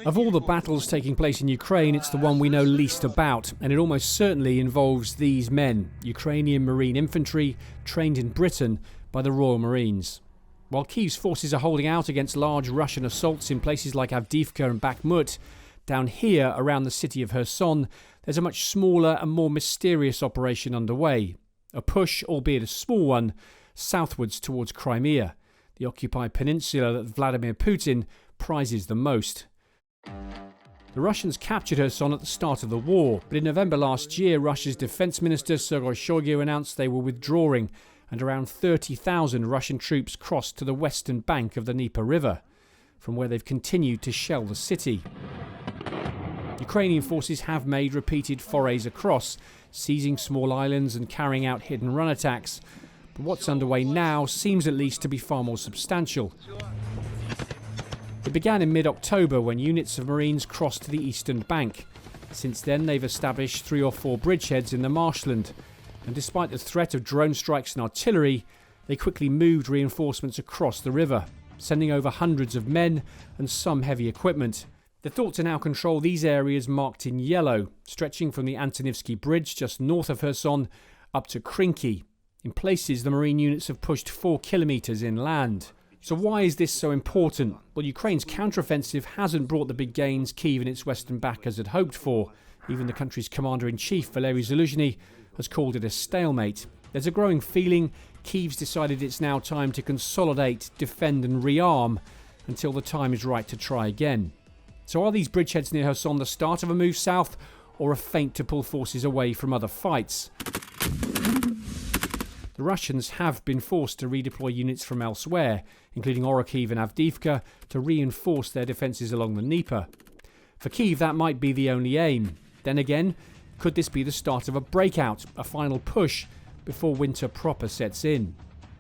Of all the battles taking place in Ukraine, it's the one we know least about, and it almost certainly involves these men, Ukrainian Marine infantry trained in Britain by the Royal Marines. While Kyiv's forces are holding out against large Russian assaults in places like Avdiivka and Bakhmut, down here around the city of Kherson, there's a much smaller and more mysterious operation underway. A push, albeit a small one, southwards towards Crimea, the occupied peninsula that Vladimir Putin prizes the most. The Russians captured Kherson at the start of the war, but in November last year, Russia's defense minister Sergei Shoigu announced they were withdrawing, and around 30,000 Russian troops crossed to the western bank of the Dnieper River, from where they've continued to shell the city. Ukrainian forces have made repeated forays across, seizing small islands and carrying out hit-and-run attacks, but what's underway now seems at least to be far more substantial. It began in mid-October when units of Marines crossed to the eastern bank. Since then, they've established 3 or 4 bridgeheads in the marshland, and despite the threat of drone strikes and artillery, they quickly moved reinforcements across the river, sending over hundreds of men and some heavy equipment. The thought to now control these areas marked in yellow, stretching from the Antonivsky Bridge just north of Kherson up to Krinky. In places, the Marine units have pushed 4 kilometres inland. So why is this so important? Well, Ukraine's counteroffensive hasn't brought the big gains Kyiv and its western backers had hoped for. Even the country's commander-in-chief, Valery Zaluzhny, has called it a stalemate. There's a growing feeling Kyiv's decided it's now time to consolidate, defend and rearm until the time is right to try again. So are these bridgeheads near Kherson the start of a move south, or a feint to pull forces away from other fights? The Russians have been forced to redeploy units from elsewhere, including Orokhiv and Avdiivka, to reinforce their defences along the Dnieper. For Kyiv, that might be the only aim. Then again, could this be the start of a breakout, a final push, before winter proper sets in?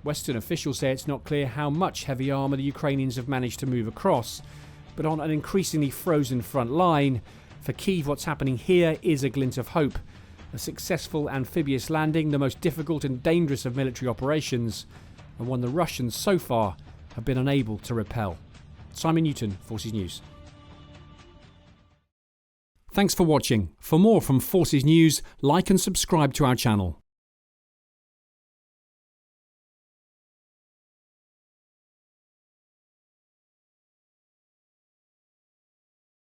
Western officials say it's not clear how much heavy armour the Ukrainians have managed to move across, but on an increasingly frozen front line, for Kyiv what's happening here is a glint of hope. A successful amphibious landing, the most difficult and dangerous of military operations, and one the Russians so far have been unable to repel. Simon Newton, Forces News. Thanks for watching. For more from Forces News, like and subscribe to our channel.